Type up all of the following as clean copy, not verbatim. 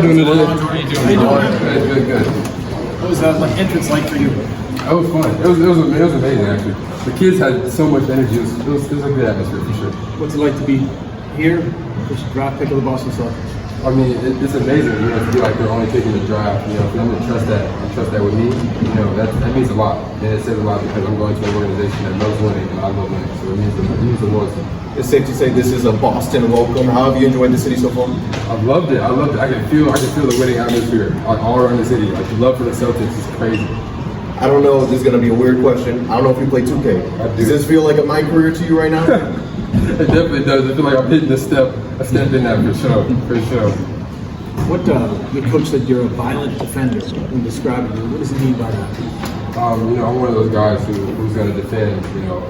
Doing today? How you doing? Good. What was that entrance like for you? It was fun. It was amazing actually. The kids had so much energy. It was a good atmosphere for sure. What's it like to be here, first draft pick of the Boston Celtics? I mean, it's amazing, to be like they're only taking the draft, for them to trust that with me, that means a lot. And it says a lot because I'm going to an organization that loves winning and I love winning. So it means the world to me. It's safe to say this is a Boston welcome. How have you enjoyed the city so far? I've loved it. I can feel the winning atmosphere all around the city. Like the love for the Celtics is crazy. I don't know if this is going to be a weird question. I don't know if you play 2K. I do. Does this feel like a my career to you right now? It definitely does. I feel like I'm hitting a step in that for sure. What your coach said you're a violent defender when describing you. What does he mean by that? I'm one of those guys who's going to defend,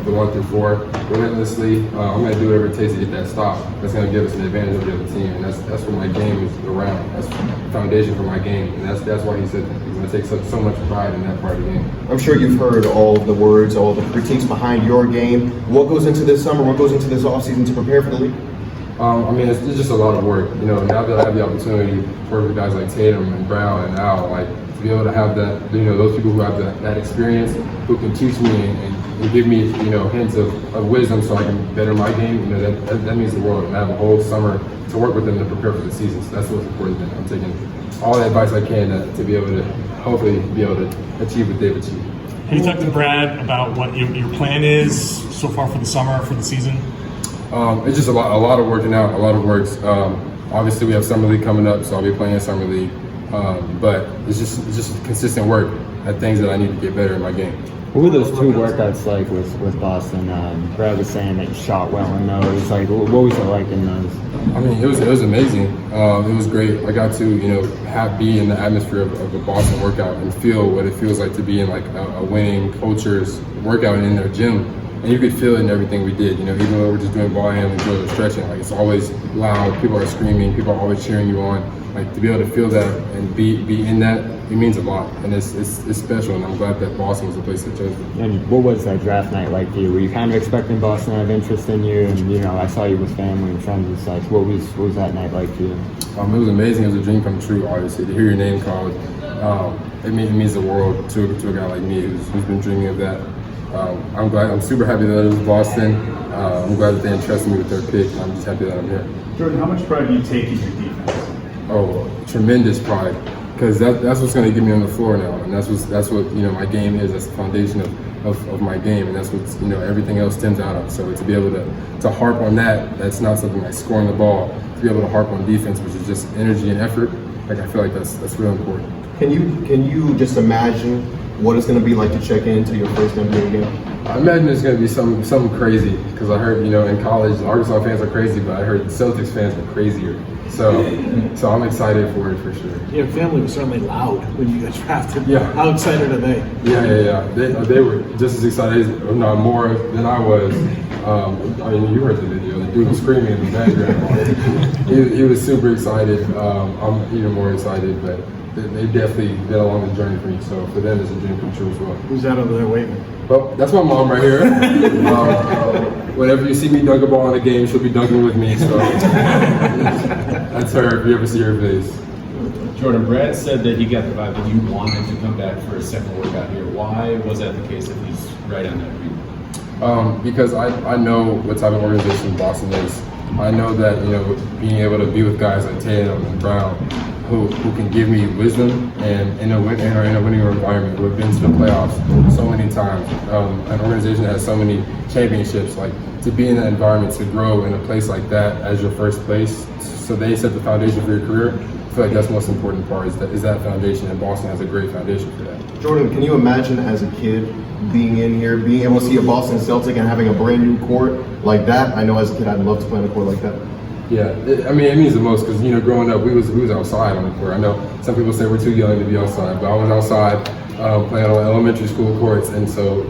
the 1 through 4 relentlessly. I'm going to do whatever it takes to get that stop. That's going to give us an advantage over the other team, and that's what my game is around. That's the foundation for my game, and that's why he said that. He's going to take so much pride in that part of the game. I'm sure you've heard all the words, all the critiques behind your game. What goes into this summer? What goes into this offseason to prepare for the league? It's just a lot of work. Now that I have the opportunity to work with guys like Tatum and Brown and Al, to be able to have that, those people who have that experience, who can teach me and give me, hints of wisdom so I can better my game, that means the world. And I have a whole summer to work with them to prepare for the season. So that's what's important. I'm taking all the advice I can to be able to hopefully be able to achieve what they've achieved. Can you talk to Brad about what your plan is so far for the summer, for the season? It's just a lot of working out, a lot of works. Obviously, we have summer league coming up, so I'll be playing summer league. But it's just consistent work at things that I need to get better in my game. What were those 2 workouts like with Boston? Brad was saying that you shot well in those. What was it like in those? It was amazing. It was great. I got to be in the atmosphere of a Boston workout and feel what it feels like to be in a winning culture's workout in their gym. And you could feel it in everything we did, even though we're just doing ball handling, drills, or stretching. It's always loud, people are screaming, people are always cheering you on. To be able to feel that and be in that, it means a lot. And it's special, and I'm glad that Boston was the place that chose me. And what was that draft night like for you? Were you kind of expecting Boston to have interest in you? And, I saw you with family and friends and such. What was that night like for you? It was amazing. It was a dream come true, obviously. To hear your name called, it means the world to a guy like me who's been dreaming of that. I'm super happy that it was Boston. I'm glad that they entrusted me with their pick. I'm just happy that I'm here. Jordan, how much pride do you take in your defense? Oh, tremendous pride, because that's what's going to get me on the floor now, and that's what my game is. That's the foundation of my game, and that's what everything else stems out of. So to be able to harp on that's not something like scoring the ball. To be able to harp on defense, which is just energy and effort, I feel like that's real important. Can you just imagine what it's going to be like to check into your first NBA game? I imagine it's going to be something crazy, because I heard in college the Arkansas fans are crazy, but I heard Celtics fans are crazier. So I'm excited for it for sure. Your family was certainly loud when you got drafted. Yeah. How excited are they? Yeah. They were just as excited, if not more, than I was. You heard the video. The dude was screaming in the background. he was super excited. I'm even more excited, but they definitely been along the journey for me. So for them, it's a dream come true as well. Who's that over there waving? Well, that's my mom right here. Whenever you see me dunk a ball in a game, she'll be dunking with me. So that's her. If you ever see her face. Jordan, Brad said that he got the vibe that you wanted to come back for a second workout here. Why was that the case if he's right on that read? Because I know what type of organization Boston is. I know that being able to be with guys like Tatum and Brown, who can give me wisdom and in a winning environment. We've been to the playoffs so many times. An organization that has so many championships. To be in that environment, to grow in a place like that as your first place, so they set the foundation for your career. I feel like that's the most important part is that foundation, and Boston has a great foundation for that. Jordan, can you imagine as a kid being in here, being able to see a Boston Celtic and having a brand new court like that? I know as a kid I'd love to play on a court like that. Yeah, it means the most, because growing up we was outside on the court. I know some people say we're too young to be outside, but I was outside playing on elementary school courts, and so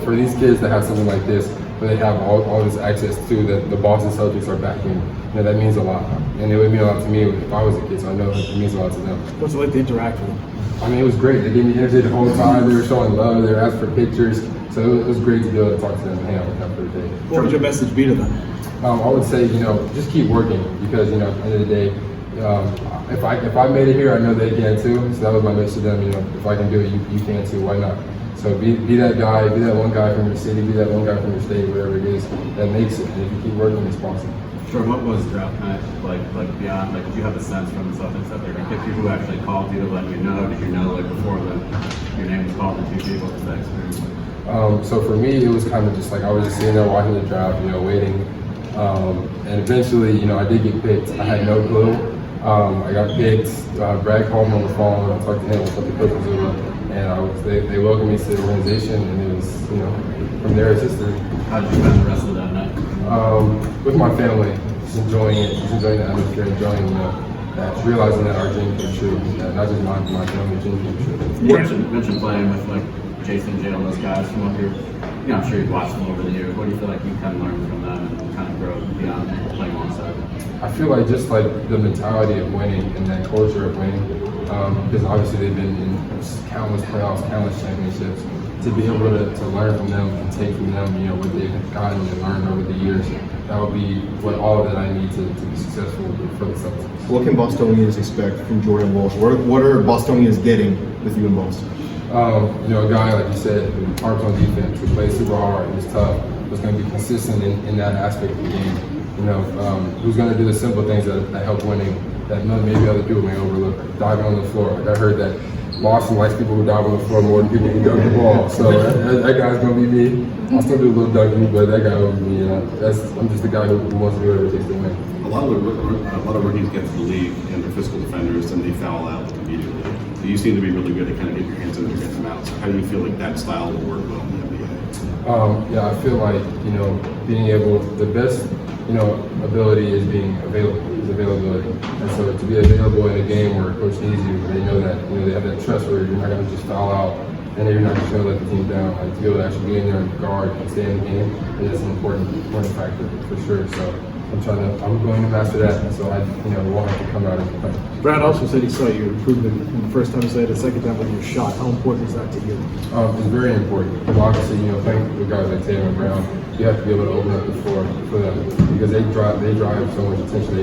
for these kids to have something like this, where they have all this access to that the Boston Celtics are backing, that means a lot, and it would mean a lot to me if I was a kid. So I know it means a lot to them. What's it like to interact with them? It was great. They gave me energy the whole time. They were showing love. They were asking for pictures. So it was great to be able to talk to them and hang out with them for the day. What would your message be to them? I would say, just keep working, because, at the end of the day, if I made it here, I know they can too. So that was my message to them. You know, if I can do it, you can too. Why not? So be that guy, be that one guy from your city, be that one guy from your state, whatever it is that makes it. And if you keep working, it's possible. Sure. What was draft night like beyond? Like, did you have a sense from the Celtics that they're going to pick people who actually called you to let you know? Did you know like before your name was called to two people? Was that experience? So for me, it was kind of just like I was just sitting there watching the draft, you know, waiting. And eventually, you know, I did get picked. I had no clue. I got picked. Brad called me on the phone. I talked to him. I talked to Coach Zuma, and they welcomed me to the organization. And it was, you know, from there it's history. How did you spend the rest of that night? With my family, just enjoying it, just enjoying the atmosphere, enjoying realizing that our dream came true, not just my family dream came true. You mentioned playing with like Jayson, Jaylen, those guys from up here. You know, I'm sure you've watched them over the years. What do you feel like you kind of learned from them and kind of grow beyond playing alongside them? I feel like just like the mentality of winning and that culture of winning, because obviously they've been in countless playoffs, countless championships. To be able to learn from them and take from them, you know, what they've gotten and learned over the years, that would be all that I need to be successful for the Celtics. What can Bostonians expect from Jordan Walsh? What are Bostonians getting with you in Boston? You know, a guy, like you said, who harps on defense, who plays super hard, who's tough, who's going to be consistent in that aspect of the game. You know, who's going to do the simple things that help winning, that maybe other people may overlook, like diving on the floor. Like I heard that Boston likes people who dive on the floor more than people who dunk the ball. So that guy's going to be me. I'll still do a little dunking, but that guy will be me. I'm just the guy who wants to do whatever it takes to win. A lot of rookies get to the league and they're physical defenders and they foul out immediately. So you seem to be really good at kind of get your hands in and get them out. So how do you feel like that style will work well in the NBA? Yeah, I feel like, you know, being able, the best, you know, ability is being available, is availability. And so to be available in a game where a coach needs you, they know that, you know, they have that trust where you're not going to just foul out and you're not just going to let the team down. Like, to be able to actually be in there and guard and stay in the game, and that's an important factor for sure. So I'm going to master that, and so I, you know, won't have to come out and play. Brad also said he saw your improvement in the first time he said it, the second time with your shot. How important is that to you? It's very important. Obviously, you know, playing with guys like Tatum and Brown, you have to be able to open up the floor for them because they drive so much attention.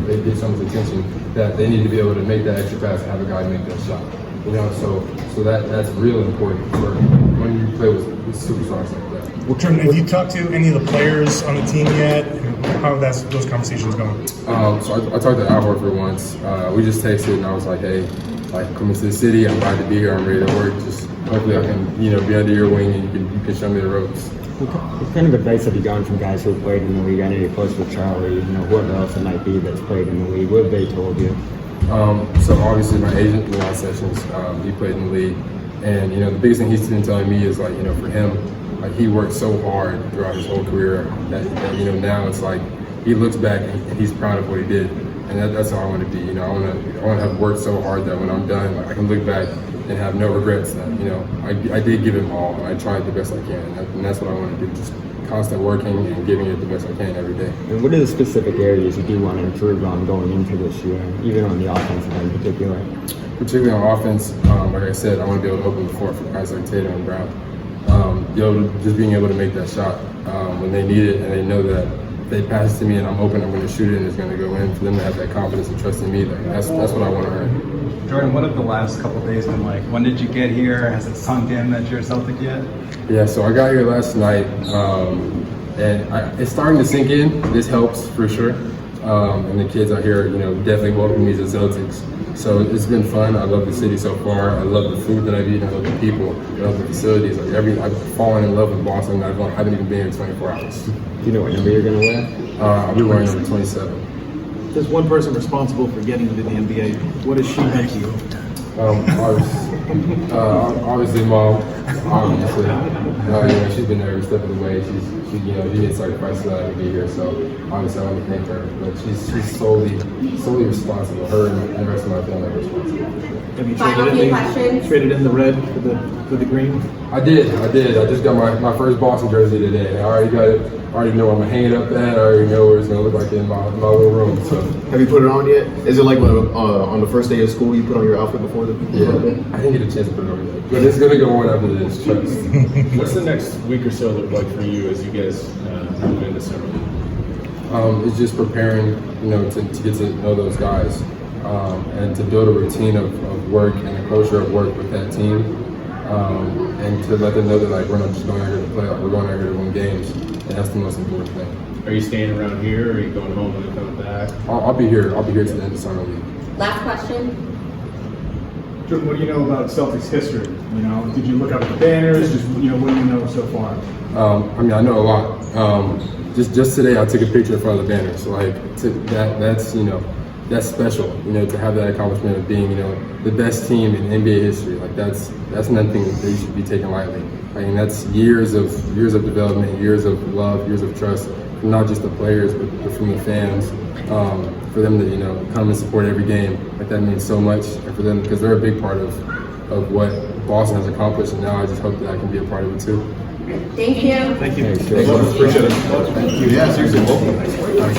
They get so much attention that they need to be able to make that extra pass and have a guy make that shot. You know, so that's real important for when you play with superstars like that. Well, Jordan, have you talked to any of the players on the team yet? How have those conversations going? So I talked to Horford once. We just texted, and I was like, "Hey, like coming to the city, I'm glad to be here. I'm ready to work. Just hopefully I can, you know, be under your wing and you can show me the ropes." What kind of advice have you gotten from guys who have played in the league? I know you're close with Charlie, you know, whoever else it might be that's played in the league. What have they told you? So obviously my agent, Milan Sessions, he played in the league, and you know the biggest thing he's been telling me is like, you know, for him, like he worked so hard throughout his whole career that you know now it's like he looks back and he's proud of what he did, and that's how I want to be. You know, I want to have worked so hard that when I'm done, like I can look back and have no regrets that, you know, I did give it all and I tried the best I can, and that's what I want to do. Just constant working and giving it the best I can every day. And what are the specific areas you do want to improve on going into this year, even on the offensive end in particular? Particularly on offense, like I said, I want to be able to open the floor for guys like Tatum and Brown. Just being able to make that shot when they need it, and they know that if they pass it to me and I'm open, I'm going to shoot it and it's going to go in. For them to have that confidence and trust in me, like, that's what I want to earn. Jordan, what have the last couple of days been like? When did you get here? Has it sunk in that you're a Celtic yet? Yeah, so I got here last night, and it's starting to sink in. This helps for sure. And the kids out here, you know, definitely welcome me to Celtics. So it's been fun. I love the city so far. I love the food that I've eaten. I love the people. I love the facilities. Like I've fallen in love with Boston. I haven't even been here 24 hours. Do you know what number you're going to wear? I'll be wearing number 27. There's one person responsible for getting into the NBA. What has she meant to you? Obviously, Mom. Obviously, she's been there every step of the way. She did sacrifice to be here. So obviously, I want to thank her. But she's solely responsible. Her and the rest of my family are responsible. Have you traded in the red for the green? I did. I just got my first Boston jersey today. I already got it. I already know I'm gonna hang it up at. I already know what it's gonna look like in my little room. So, have you put it on yet? Is it like when, on the first day of school you put on your outfit before the? Yeah, I didn't get a chance to put it on yet, but it's gonna go on after this. Trust. What's the next week or so look like for you as you guys move into summer? It's just preparing, you know, to get to know those guys. and to build a routine of work and a culture of work with that team, and to let them know that like we're not just going out here to play, like we're going out here to win games, and that's the most important thing. Are you staying around here, or are you going home and coming back? I'll be here. I'll be here to the end of summer league. Last question. Jordan, what do you know about Celtics history? You know, did you look up at the banners? Just what do you know so far? I mean, I know a lot. Just today, I took a picture in front of the banner. So like that's special. You know, to have that accomplishment of being the best team in NBA history. Like that's nothing that you should be taking lightly. I mean, that's years of development, years of love, years of trust, from not just the players but from the fans. For them to come and support every game, like that means so much, and for them because they're a big part of what Boston has accomplished, and now I just hope that I can be a part of it too. Thank you. Thank you. Thanks, appreciate it. Thank you. Yeah, seriously, welcome.